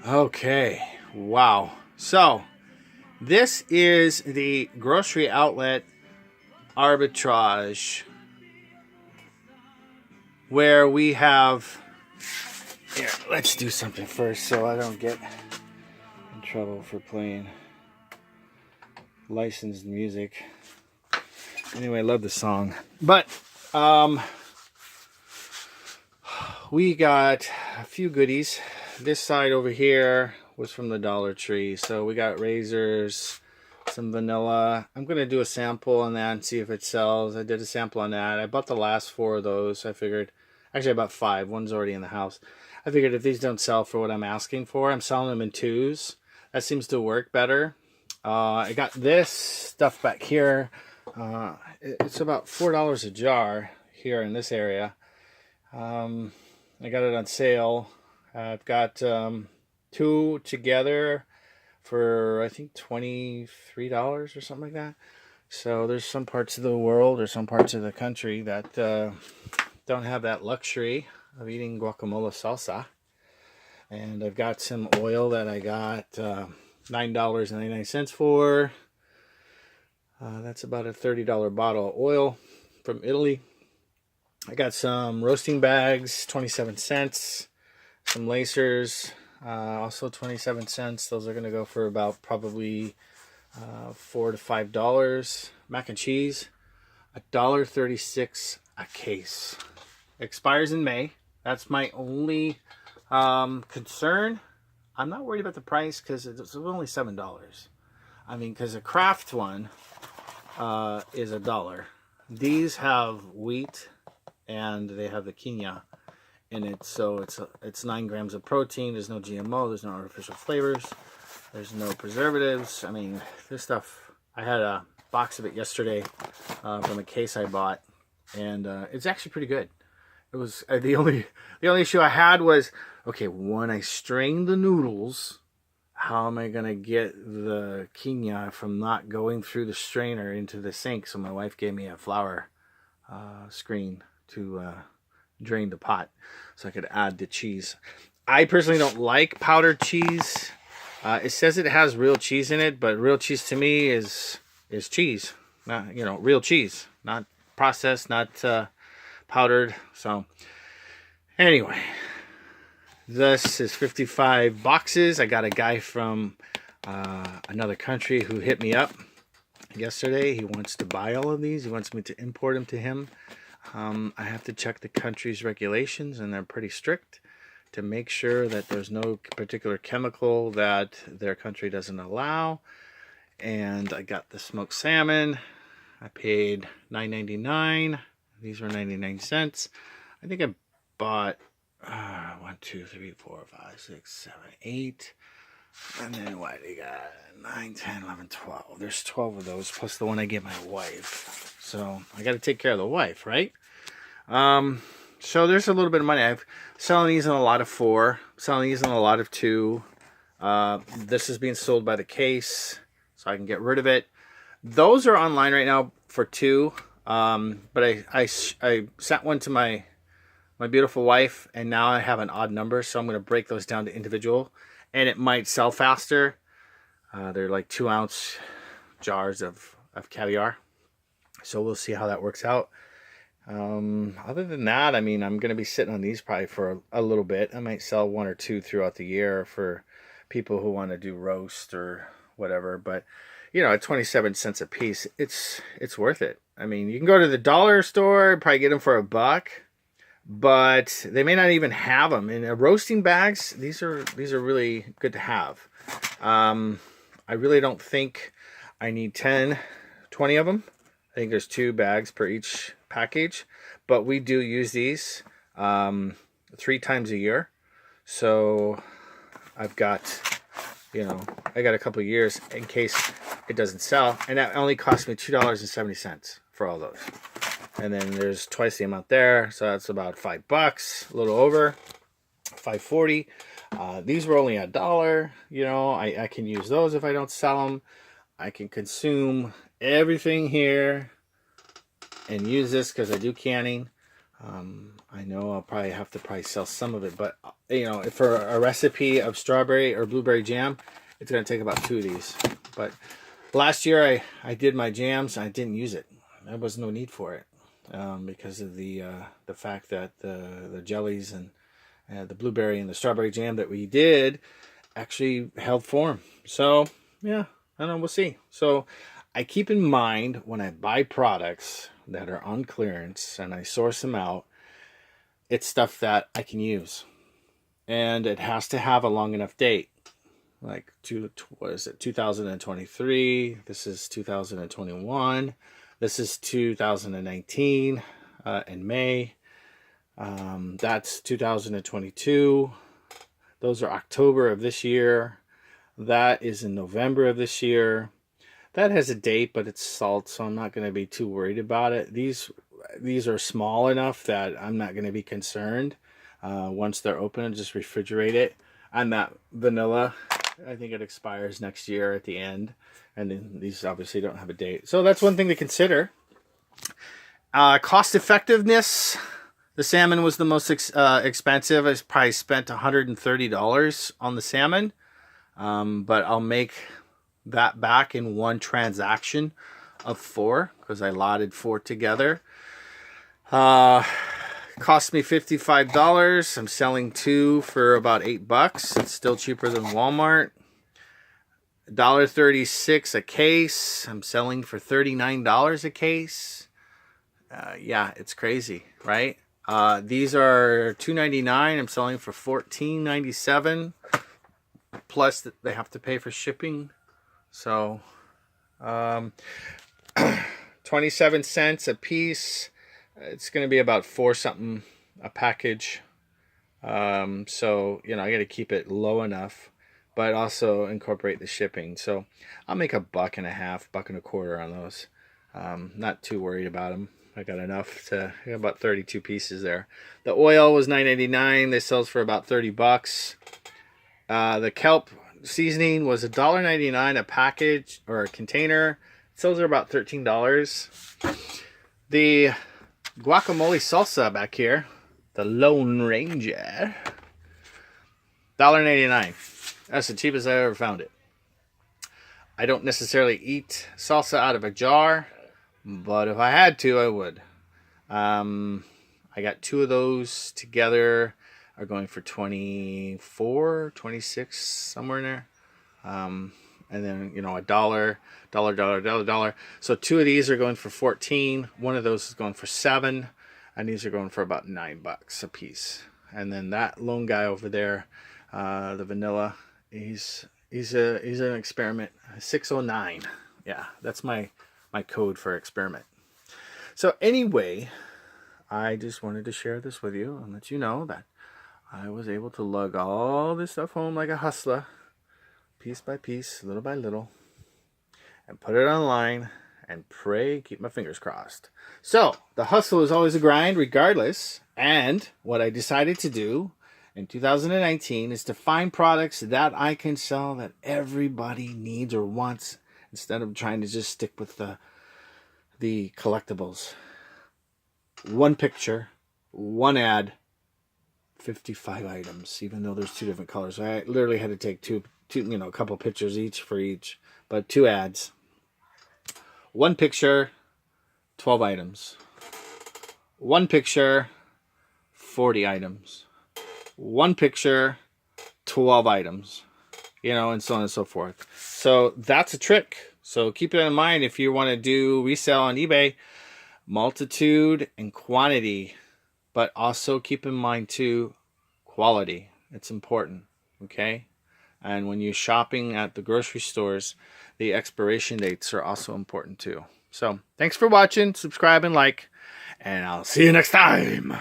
Okay, wow. So, this is the grocery outlet arbitrage where we have. Here, let's do something first so I don't get in trouble for playing licensed music. Anyway, I love the song. But, we got a few goodies. This side over here was from the Dollar Tree. So we got razors, some vanilla. I'm going to do a sample on that and see if it sells. I did a sample on that. I bought the last 4 of those. I figured, actually I bought 5. One's already in the house. I figured if these don't sell for what I'm asking for, I'm selling them in 2s. That seems to work better. I got this stuff back here. It's about $4 a jar here in this area. I got it on sale. I've got 2 together for I think $23 or something like that. So there's some parts of the world or some parts of the country that don't have that luxury of eating guacamole salsa. And I've got some oil that I got $9.99 for. That's about a $30 bottle of oil from Italy. I got some roasting bags, 27 cents. Some lacers, also 27 cents. Those are going to go for about probably $4 to $5. Mac and cheese, $1.36 a case. Expires in May. That's my only concern. I'm not worried about the price because it's only $7. I mean, because a Kraft one is $1. These have wheat and they have the quinoa in it, so it's 9 grams of protein. There's no GMO, there's no artificial flavors, there's no preservatives. I mean, this stuff, I had a box of it yesterday from a case I bought, and it's actually pretty good. It was the only issue I had was, okay, when I strain the noodles, how am I gonna get the quinoa from not going through the strainer into the sink? So my wife gave me a flour screen to drain the pot so I could add the cheese. I personally don't like powdered cheese. It says it has real cheese in it, but real cheese to me is cheese. Not, real cheese, not processed, not powdered. So anyway, this is 55 boxes. I got a guy from another country who hit me up yesterday. He wants to buy all of these. He wants me to import them to him. I have to check the country's regulations, and they're pretty strict to make sure that there's no particular chemical that their country doesn't allow. And I got the smoked salmon. I paid $9.99. These were 99 cents. I think I bought 1, 2, 3, 4, 5, 6, 7, 8. And then what? You got 9, 10, 11, 12. There's 12 of those, plus the one I gave my wife. So I got to take care of the wife, right? So there's a little bit of money. I'm selling these in a lot of 4, selling these in a lot of 2. This is being sold by the case, so I can get rid of it. Those are online right now for 2. But I sent one to my beautiful wife, and now I have an odd number, so I'm going to break those down to individual, and it might sell faster. They're like 2-ounce jars of caviar. So we'll see how that works out. Other than that, I mean, I'm going to be sitting on these probably for a little bit. I might sell 1 or 2 throughout the year for people who want to do roast or whatever. But, at 27 cents a piece, it's worth it. I mean, you can go to the dollar store, probably get them for $1, but they may not even have them. In roasting bags, these are really good to have. I really don't think I need 10, 20 of them. I think there's 2 bags per each package, but we do use these 3 times a year. So I've got, I got a couple of years in case it doesn't sell, and that only cost me $2.70 for all those. And then there's twice the amount there, so that's about $5, a little over, $5.40. These were only $1. I can use those if I don't sell them. I can consume everything here and use this because I do canning. I know I'll probably have to sell some of it, but you know, for a recipe of strawberry or blueberry jam, it's going to take about 2 of these. But last year I did my jams. I didn't use it. There was no need for it because of the fact that the jellies and the blueberry and the strawberry jam that we did actually held form. So yeah, I don't know. We'll see. So I keep in mind when I buy products that are on clearance and I source them out, it's stuff that I can use, and it has to have a long enough date. Like what is it? 2023. This is 2021. This is 2019 in May. That's 2022. Those are October of this year. That is in November of this year. That has a date, but it's salt, so I'm not going to be too worried about it. These are small enough that I'm not going to be concerned. Once they're open, just refrigerate it. And that vanilla, I think it expires next year at the end. And then these obviously don't have a date. So that's one thing to consider. Cost effectiveness. The salmon was the most expensive. I probably spent $130 on the salmon. But I'll make that back in one transaction of 4 because I lotted 4 together. Cost me $55. I'm selling 2 for about $8. It's still cheaper than Walmart. $1.36 a case. I'm selling for $39 a case. Yeah, it's crazy, right? These are $2.99. I'm selling for $14.97. Plus they have to pay for shipping. So 27 cents a piece. It's going to be about 4 something a package. So, you know, I got to keep it low enough, but also incorporate the shipping. So I'll make $1.50, $1.25 on those. Not too worried about them. I got enough to, I got about 32 pieces there. The oil was $9.89. This sells for about $30. The kelp seasoning was $1.99 a package or a container. It sells for about $13. The guacamole salsa back here, the Lone Ranger, $1.89. That's the cheapest I ever found it. I don't necessarily eat salsa out of a jar, but if I had to, I would. I got 2 of those together. Are going for 24, 26, somewhere in there. And then, you know, $1. So 2 of these are going for 14. One of those is going for 7. And these are going for about $9 a piece. And then that lone guy over there, the vanilla, he's an experiment. 609. Yeah, that's my code for experiment. So anyway, I just wanted to share this with you and let you know that I was able to lug all this stuff home like a hustler, piece by piece, little by little, and put it online and pray, keep my fingers crossed. So the hustle is always a grind regardless. And what I decided to do in 2019 is to find products that I can sell that everybody needs or wants instead of trying to just stick with the collectibles. One picture, one ad, 55 items, even though there's 2 different colors. I literally had to take two, you know, a couple pictures each for each, but 2 ads. One picture, 12 items. One picture, 40 items. One picture, 12 items. You know, and so on and so forth. So that's a trick. So keep it in mind if you want to do resale on eBay, multitude and quantity. But also keep in mind too, quality. It's important, okay? And when you're shopping at the grocery stores, the expiration dates are also important too. So thanks for watching, subscribe and like, and I'll see you next time.